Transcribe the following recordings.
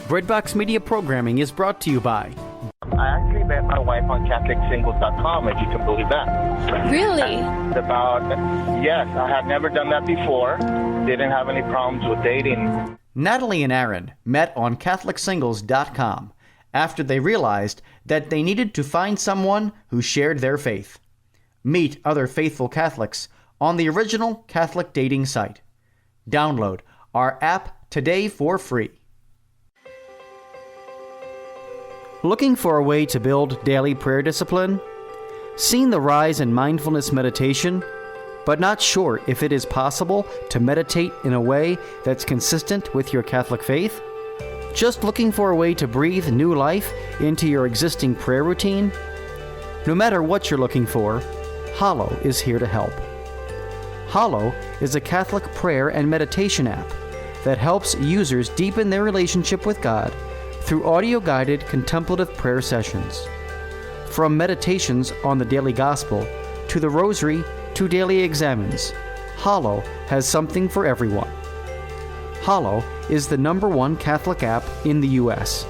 Breadbox Media programming is brought to you by... I actually met my wife on CatholicSingles.com, if you can believe that. Really? Yes, I had never done that before. Didn't have any problems with dating. Natalie and Aaron met on CatholicSingles.com after they realized that they needed to find someone who shared their faith. Meet other faithful Catholics on the original Catholic dating site. Download our app today for free. Looking for a way to build daily prayer discipline? Seen the rise in mindfulness meditation, but not sure if it is possible to meditate in a way that's consistent with your Catholic faith? Just looking for a way to breathe new life into your existing prayer routine? No matter what you're looking for, Hallow is here to help. Hallow is a Catholic prayer and meditation app that helps users deepen their relationship with God through audio-guided contemplative prayer sessions. From meditations on the daily gospel to the rosary to daily examens, Hallow has something for everyone. Hallow is the #1 Catholic app in the U.S.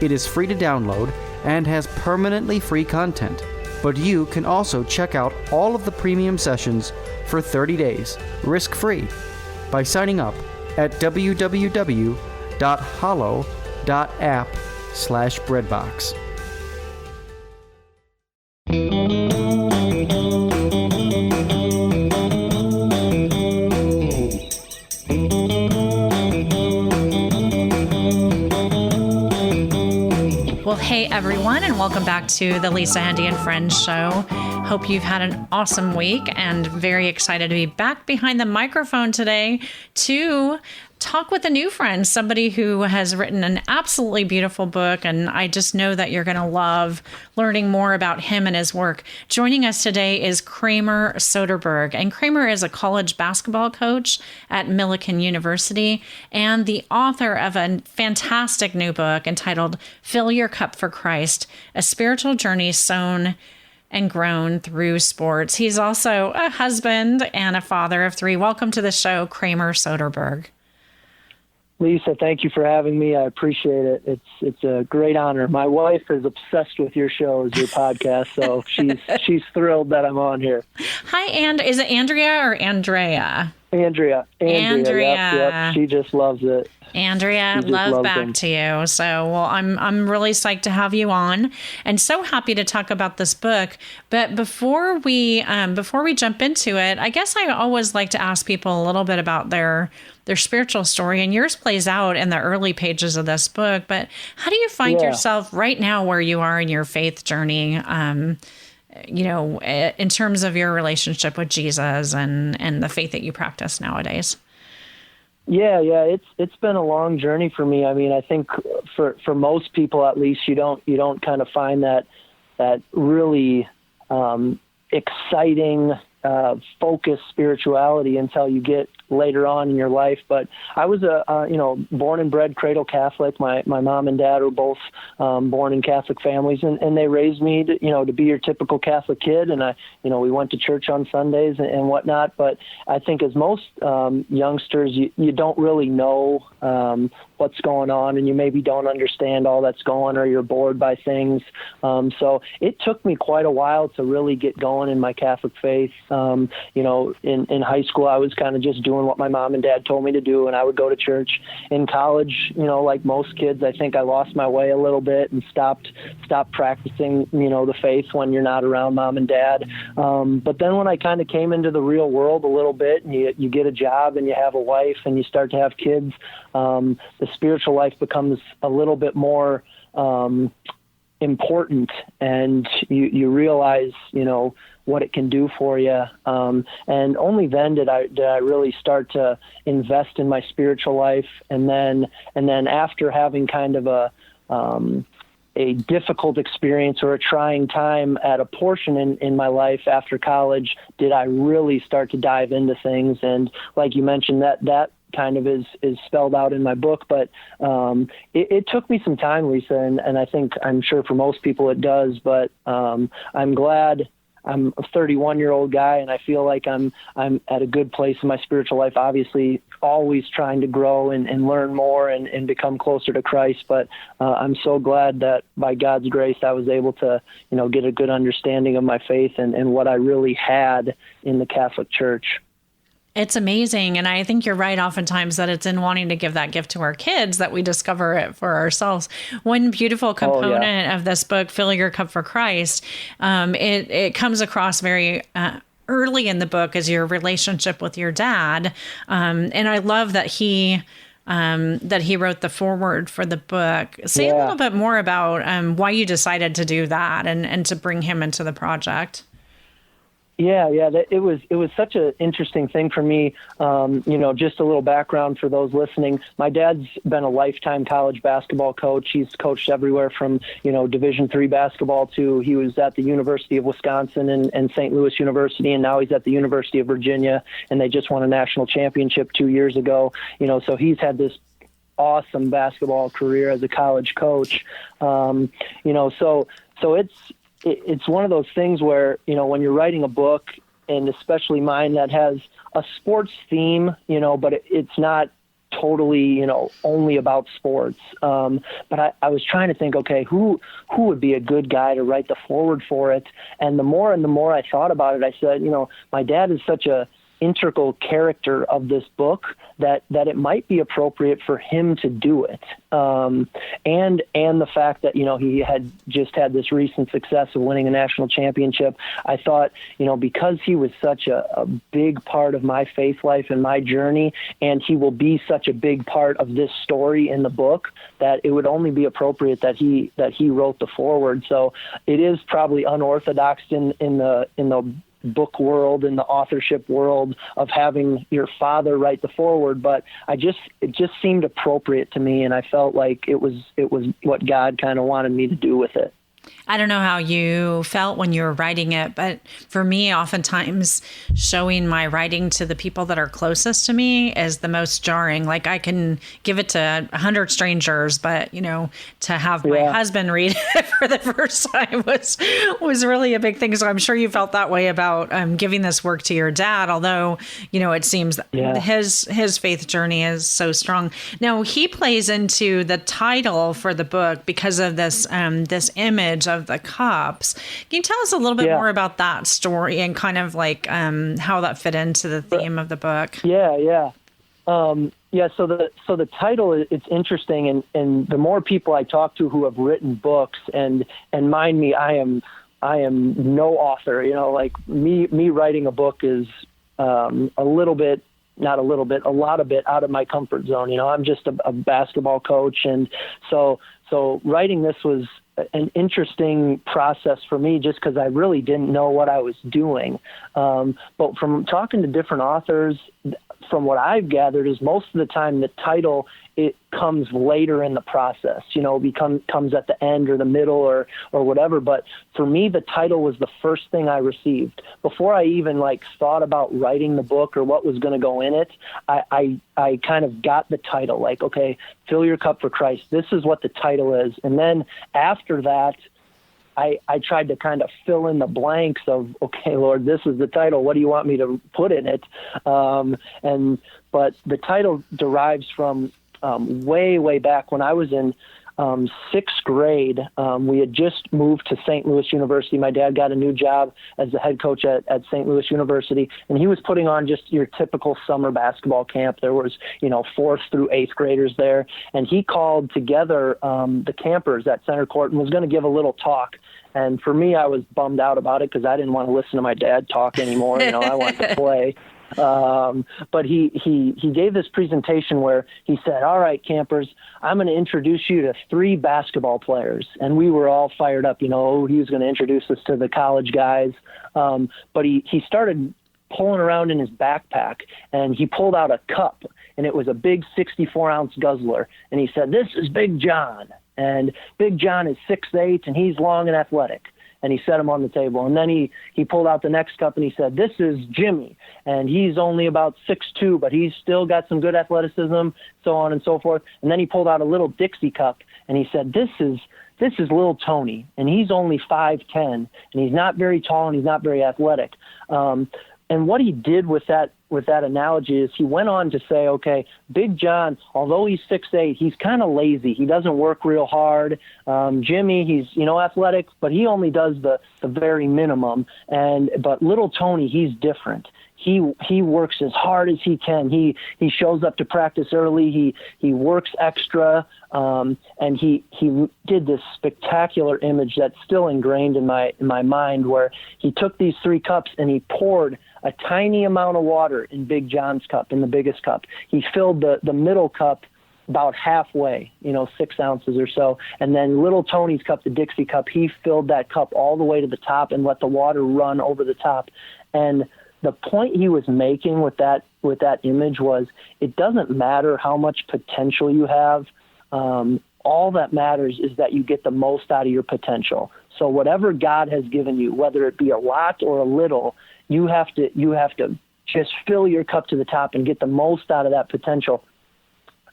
It is free to download and has permanently free content, but you can also check out all of the premium sessions for 30 days, risk-free, by signing up at www.hallow.app/breadbox. Well, hey everyone, and welcome back to the Lisa, Hendey and Friends show. Hope you've had an awesome week and very excited to be back behind the microphone today to talk with a new friend, somebody who has written an absolutely beautiful book, and I just know that you're going to love learning more about him and his work. Joining us today is Kramer Soderberg, and Kramer is a college basketball coach at Millikan University and the author of a fantastic new book entitled Fill Your Cup for Christ, A Spiritual Journey Sown and Grown Through Sports. He's also a husband and a father of 3. Welcome to the show, Kramer Soderberg. Lisa, thank you for having me. I appreciate it. It's a great honor. My wife is obsessed with your shows, your podcast, so she's thrilled that I'm on here. Hi, is it Andrea or Andrea? Andrea. Yep. She just loves it. Andrea, love back to you. So, well, I'm really psyched to have you on, and so happy to talk about this book. But before we jump into it, I guess I always like to ask people a little bit about their spiritual story, and yours plays out in the early pages of this book. But how do you find yourself right now where you are in your faith journey? In terms of your relationship with Jesus and the faith that you practice nowadays. Yeah, it's been a long journey for me. I mean, I think for most people, at least, you don't kind of find that really exciting, focused spirituality until you get later on in your life. But I was born and bred cradle Catholic. My mom and dad were both born in Catholic families, and they raised me to be your typical Catholic kid. And we went to church on Sundays and whatnot. But I think as most youngsters, you don't really know what's going on, and you maybe don't understand all that's going, or you're bored by things. So it took me quite a while to really get going in my Catholic faith. In high school, I was kind of just doing what my mom and dad told me to do, and I would go to church. In college, like most kids, I think I lost my way a little bit and stopped practicing, the faith when you're not around mom and dad. But then when I kind of came into the real world a little bit, and you get a job and you have a wife and you start to have kids, the spiritual life becomes a little bit more important, and you realize, what it can do for you. And only then did I really start to invest in my spiritual life. And then after having kind of a difficult experience or a trying time at a portion in my life after college, did I really start to dive into things. And like you mentioned, that kind of is spelled out in my book, but it took me some time, Lisa, and I'm sure for most people it does, but I'm glad I'm a 31-year-old guy, and I feel like I'm at a good place in my spiritual life. Obviously, always trying to grow and learn more and become closer to Christ. But I'm so glad that by God's grace, I was able to, get a good understanding of my faith and what I really had in the Catholic Church. It's amazing. And I think you're right oftentimes that it's in wanting to give that gift to our kids that we discover it for ourselves. One beautiful component of this book, Fill Your Cup for Christ, it comes across very early in the book as your relationship with your dad. And I love that he wrote the foreword for the book. Say a little bit more about why you decided to do that and to bring him into the project. Yeah. It was such an interesting thing for me. Just a little background for those listening. My dad's been a lifetime college basketball coach. He's coached everywhere from, Division III basketball to he was at the University of Wisconsin and St. Louis University, and now he's at the University of Virginia, and they just won a national championship 2 years ago. So he's had this awesome basketball career as a college coach. So it's one of those things where, when you're writing a book, and especially mine that has a sports theme, but it's not totally, only about sports. But I was trying to think, okay, who would be a good guy to write the foreword for it? And the more I thought about it, I said, my dad is such a integral character of this book that it might be appropriate for him to do it. And the fact that, he had just had this recent success of winning a national championship, I thought, because he was such a big part of my faith life and my journey, and he will be such a big part of this story in the book, that it would only be appropriate that he wrote the foreword. So it is probably unorthodox in the book world, in the authorship world, of having your father write the foreword, but it just seemed appropriate to me, and I felt like it was what God kind of wanted me to do with it. I don't know how you felt when you were writing it, but for me, oftentimes showing my writing to the people that are closest to me is the most jarring. Like, I can give it to 100 strangers, but, to have my husband read it for the first time was really a big thing. So I'm sure you felt that way about giving this work to your dad, although, it seems his faith journey is so strong. Now, he plays into the title for the book because of this image of the cups. Can you tell us a little bit more about that story and kind of like how that fit into the theme of the book? So the title, it's interesting, and the more people I talk to who have written books, and mind me, I am no author. Like me writing a book is a lot of it out of my comfort zone. I'm just a basketball coach, and so writing this was an interesting process for me, just because I really didn't know what I was doing. But from talking to different authors, from what I've gathered, is most of the time the title, it comes later in the process, comes at the end or the middle or whatever. But for me, the title was the first thing I received. Before I even thought about writing the book or what was going to go in it, I kind of got the title, like, okay, Fill Your Cup for Christ. This is what the title is. And then after that, I tried to kind of fill in the blanks of, okay, Lord, this is the title. What do you want me to put in it? But the title derives from way back when I was in sixth grade. We had just moved to St. Louis University. My dad got a new job as the head coach at St. Louis University, and he was putting on just your typical summer basketball camp. There was, 4th through 8th graders there, and he called together the campers at center court and was going to give a little talk. And for me, I was bummed out about it because I didn't want to listen to my dad talk anymore. I wanted to play. But he gave this presentation where he said, all right, campers, I'm going to introduce you to 3 basketball players. And we were all fired up, he was going to introduce us to the college guys. But he started pulling around in his backpack, and he pulled out a cup, and it was a big 64-ounce guzzler. And he said, this is Big John. And Big John is 6'8", and he's long and athletic. and he set him on the table. And then he pulled out the next cup and he said, "This is Jimmy, and he's only about 6'2", but he's still got some good athleticism," so on and so forth. And then he pulled out a little Dixie cup and he said, "This is little Tony, and he's only 5'10", and he's not very tall and he's not very athletic." And what he did with that analogy is he went on to say, okay, Big John, although he's 6'8", he's kind of lazy. He doesn't work real hard. Jimmy, he's athletic, but he only does the very minimum. But little Tony, he's different. He works as hard as he can. He shows up to practice early. He works extra, and he did this spectacular image that's still ingrained in my mind, where he took these 3 cups and he poured a tiny amount of water in Big John's cup, in the biggest cup. He filled the middle cup about halfway, 6 ounces or so. And then little Tony's cup, the Dixie cup, he filled that cup all the way to the top and let the water run over the top. And the point he was making with that image was, it doesn't matter how much potential you have. All that matters is that you get the most out of your potential. So whatever God has given you, whether it be a lot or a little, you have to just fill your cup to the top and get the most out of that potential.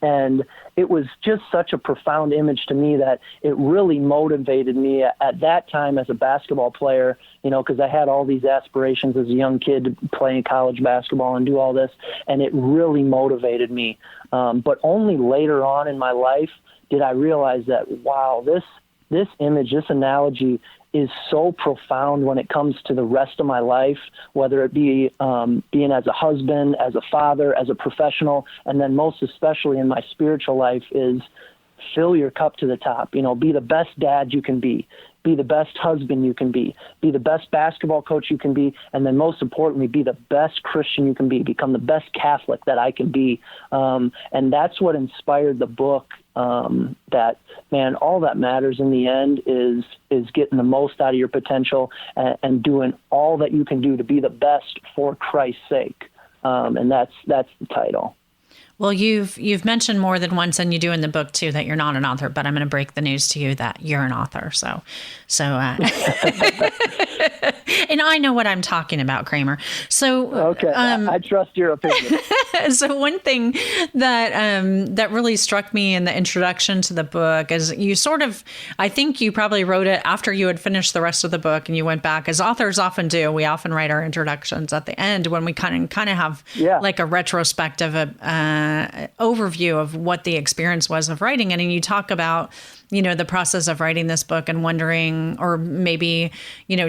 And it was just such a profound image to me that it really motivated me at that time as a basketball player, because I had all these aspirations as a young kid to play in college basketball and do all this, and it really motivated me. But only later on in my life did I realize that, wow, this image, this analogy is so profound when it comes to the rest of my life, whether it be being as a husband, as a father, as a professional, and then most especially in my spiritual life, is fill your cup to the top. Be the best dad you can be the best husband you can be the best basketball coach you can be, and then most importantly, be the best Christian you can become the best Catholic that I can be. And that's what inspired the book, that, man, all that matters in the end is getting the most out of your potential and doing all that you can do to be the best for Christ's sake. And that's the title. Well, you've mentioned more than once, and you do in the book too, that you're not an author, but I'm going to break the news to you that you're an author. So and I know what I'm talking about, Kramer. So, okay. I trust your opinion. So one thing that really struck me in the introduction to the book is you I think you probably wrote it after you had finished the rest of the book, and you went back, as authors often do. We often write our introductions at the end when we kind of have like a retrospective overview of what the experience was of writing it. And you talk about, the process of writing this book and wondering, or maybe,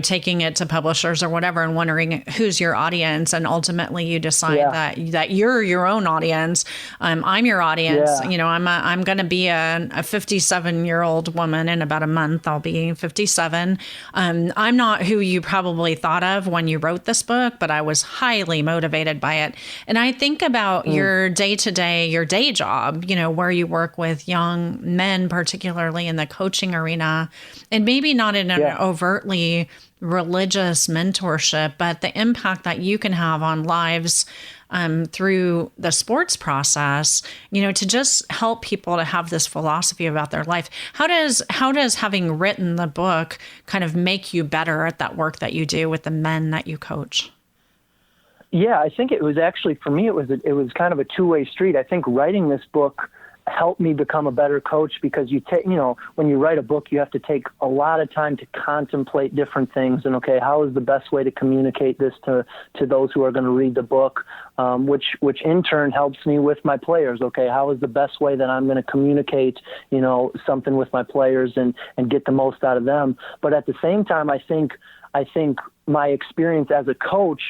taking it to publishers or whatever and wondering who's your audience. And ultimately you decide that you're your own audience. I'm your audience. Yeah. I'm going to be a 57-year-old woman in about a month. I'll be 57. I'm not who you probably thought of when you wrote this book, but I was highly motivated by it. And I think about your day-to-day, your day job, where you work with young men, particularly in the coaching arena, and maybe not in an overtly religious mentorship, but the impact that you can have on lives through the sports process, to just help people to have this philosophy about their life. How does having written the book kind of make you better at that work that you do with the men that you coach? Yeah, I think it was actually, for me, it was kind of a two-way street. I think writing this book helped me become a better coach, because when you write a book, you have to take a lot of time to contemplate different things. And okay, how is the best way to communicate this to those who are going to read the book? Which in turn helps me with my players. Okay, how is the best way that I'm going to communicate, something with my players and get the most out of them? But at the same time, I think my experience as a coach,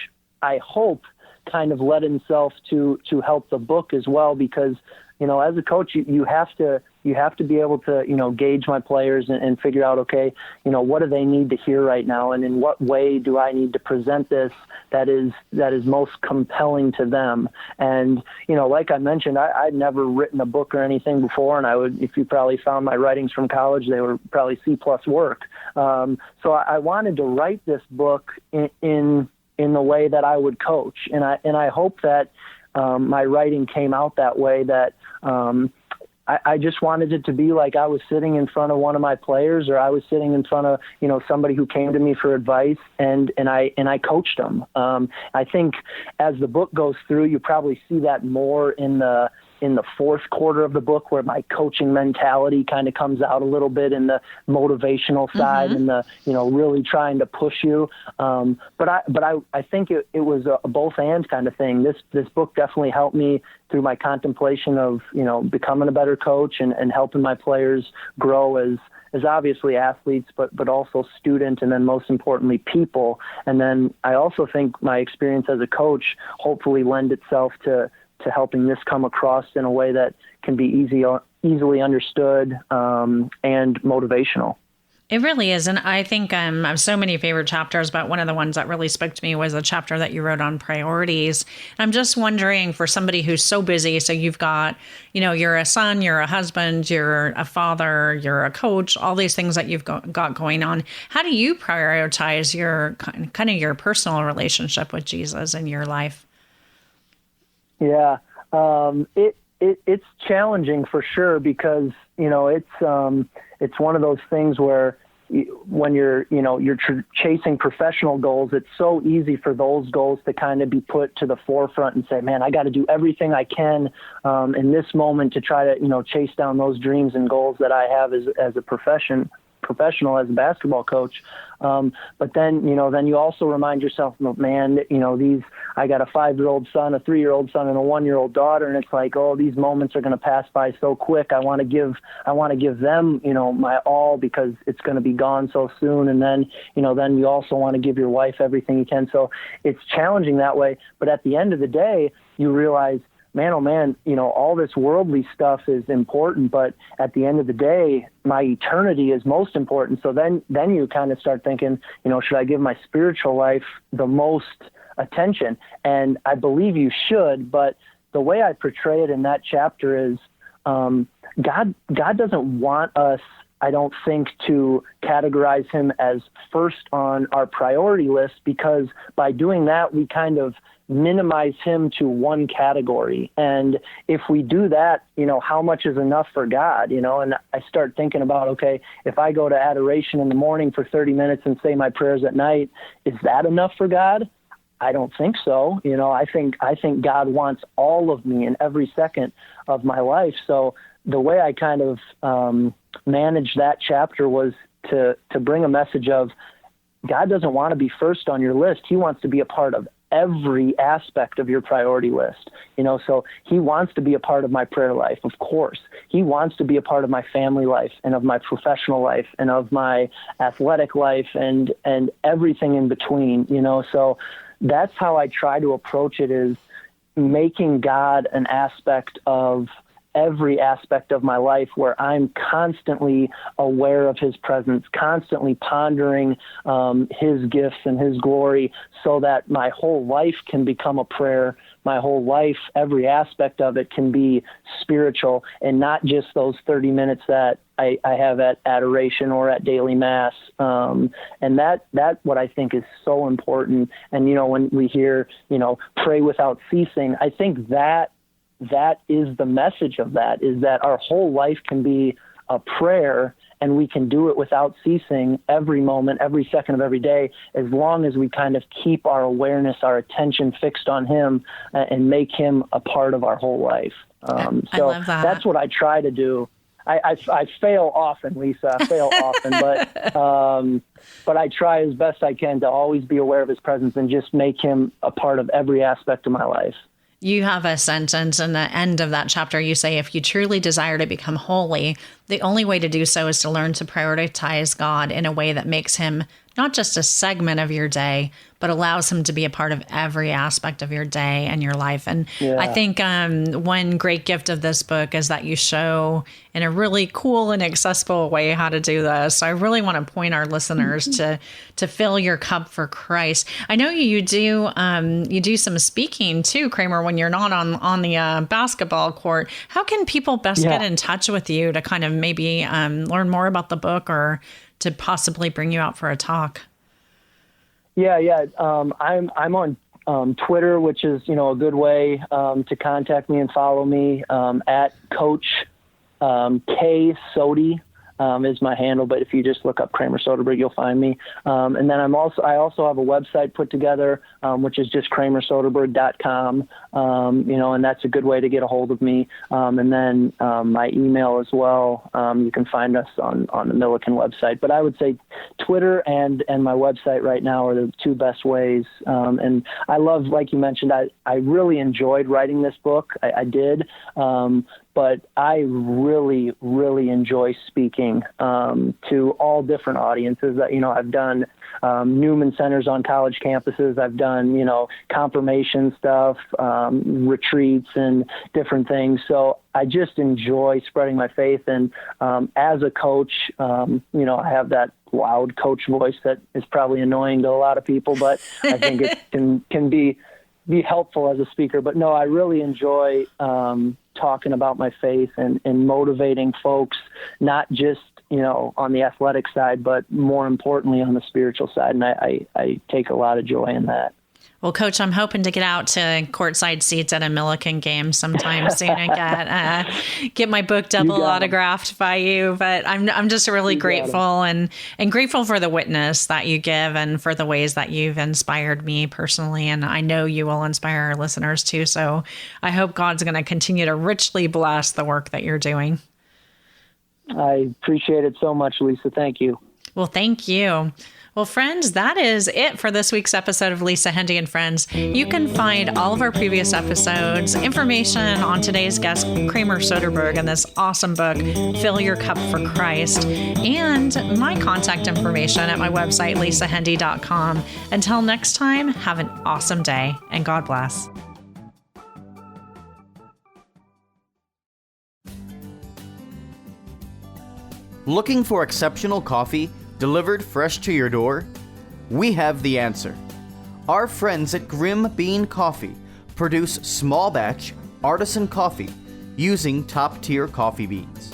I hope, kind of led itself to help the book as well, because as a coach, you have to be able to gauge my players and figure out, okay, what do they need to hear right now, and in what way do I need to present this that is most compelling to them. And like I mentioned, I'd never written a book or anything before, and if you probably found my writings from college, they were probably C+ work. So I wanted to write this book in the way that I would coach, and I hope that my writing came out that way, that I just wanted it to be like I was sitting in front of one of my players, or I was sitting in front of, somebody who came to me for advice, and I coached them. I think as the book goes through, you probably see that more in the fourth quarter of the book, where my coaching mentality kind of comes out a little bit in the motivational side and the, really trying to push you. But I think it was a both and kind of thing. This book definitely helped me through my contemplation of, becoming a better coach and helping my players grow as obviously athletes, but also student, and then most importantly, people. And then I also think my experience as a coach hopefully lend itself to helping this come across in a way that can be easily understood and motivational. It really is. And I think I have so many favorite chapters, but one of the ones that really spoke to me was a chapter that you wrote on priorities. And I'm just wondering, for somebody who's so busy, so you've got, you're a son, you're a husband, you're a father, you're a coach, all these things that you've got going on. How do you prioritize your kind of your personal relationship with Jesus in your life? Yeah, it's challenging for sure, because it's one of those things where when you're chasing professional goals, it's so easy for those goals to kind of be put to the forefront and say, man, I got to do everything I can in this moment to try to chase down those dreams and goals that I have as a professional, as a basketball coach. But then you also remind yourself, man, I got a 5-year-old son, a 3-year-old son, and a 1-year-old daughter. And it's like, oh, these moments are going to pass by so quick. I want to give them, my all, because it's going to be gone so soon. And then you also want to give your wife everything you can. So it's challenging that way. But at the end of the day, you realize, man, oh man, all this worldly stuff is important, but at the end of the day, my eternity is most important. So then you kind of start thinking, should I give my spiritual life the most attention? And I believe you should, but the way I portray it in that chapter is God doesn't want us, I don't think, to categorize him as first on our priority list, because by doing that, we kind of minimize him to one category. And if we do that, how much is enough for God? And I start thinking about, okay, if I go to adoration in the morning for 30 minutes and say my prayers at night, is that enough for God? I don't think so. I think God wants all of me in every second of my life. So the way I kind of managed that chapter was to bring a message of God doesn't want to be first on your list. He wants to be a part of every aspect of your priority list. So he wants to be a part of my prayer life, of course. He wants to be a part of my family life and of my professional life and of my athletic life and everything in between, So that's how I try to approach it, is making God an aspect of every aspect of my life, where I'm constantly aware of his presence, constantly pondering his gifts and his glory, so that my whole life can become a prayer. My whole life, every aspect of it, can be spiritual, and not just those 30 minutes that I have at adoration or at daily mass. And that what I think is so important. And, when we hear, pray without ceasing, I think that is the message of that, is that our whole life can be a prayer, and we can do it without ceasing every moment, every second of every day, as long as we kind of keep our awareness, our attention fixed on him, and make him a part of our whole life. So I love that. That's what I try to do. I fail often, Lisa. I fail often, but I try as best I can to always be aware of his presence and just make him a part of every aspect of my life. You have a sentence in the end of that chapter. You say, if you truly desire to become holy, the only way to do so is to learn to prioritize God in a way that makes him not just a segment of your day, but allows him to be a part of every aspect of your day and your life. And I think one great gift of this book is that you show in a really cool and accessible way how to do this. So I really want to point our listeners to fill your cup for Christ. I know you do some speaking too, Kramer, when you're not on the basketball court. How can people best get in touch with you to kind of maybe learn more about the book, or to possibly bring you out for a talk? I'm on Twitter, which is, a good way to contact me and follow me, at Coach K Sody is my handle, but if you just look up Kramer Soderberg, you'll find me. And then I also have a website put together, which is just kramersoderberg.com, and that's a good way to get a hold of me. And then my email as well. You can find us on the Milliken website. But I would say Twitter and my website right now are the two best ways. And I love, like you mentioned, I really enjoyed writing this book. I did. But I really, really enjoy speaking to all different audiences. I've done Newman Centers on college campuses. I've done, confirmation stuff, retreats and different things. So I just enjoy spreading my faith. And as a coach, I have that loud coach voice that is probably annoying to a lot of people, but I think it can be helpful as a speaker. But no, I really enjoy talking about my faith and motivating folks, not just, on the athletic side, but more importantly on the spiritual side. And I take a lot of joy in that. Well, Coach, I'm hoping to get out to courtside seats at a Milliken game sometime soon and get my book double autographed by you. But I'm just really grateful and grateful for the witness that you give and for the ways that you've inspired me personally. And I know you will inspire our listeners too. So I hope God's going to continue to richly bless the work that you're doing. I appreciate it so much, Lisa. Thank you. Well, thank you. Well, friends, that is it for this week's episode of Lisa Hendey and Friends. You can find all of our previous episodes, information on today's guest, Kramer Soderberg, and this awesome book, Fill Your Cup for Christ, and my contact information at my website, lisahendey.com. Until next time, have an awesome day, and God bless. Looking for exceptional coffee delivered fresh to your door? We have the answer. Our friends at Grim Bean Coffee produce small batch artisan coffee using top-tier coffee beans.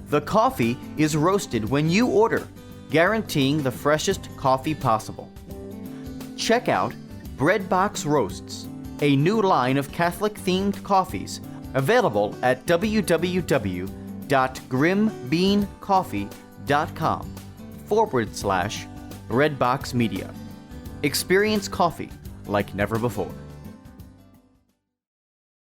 The coffee is roasted when you order, guaranteeing the freshest coffee possible. Check out Breadbox Roasts, a new line of Catholic-themed coffees available at www.grimbeancoffee.com/Redbox Media. Experience coffee like never before.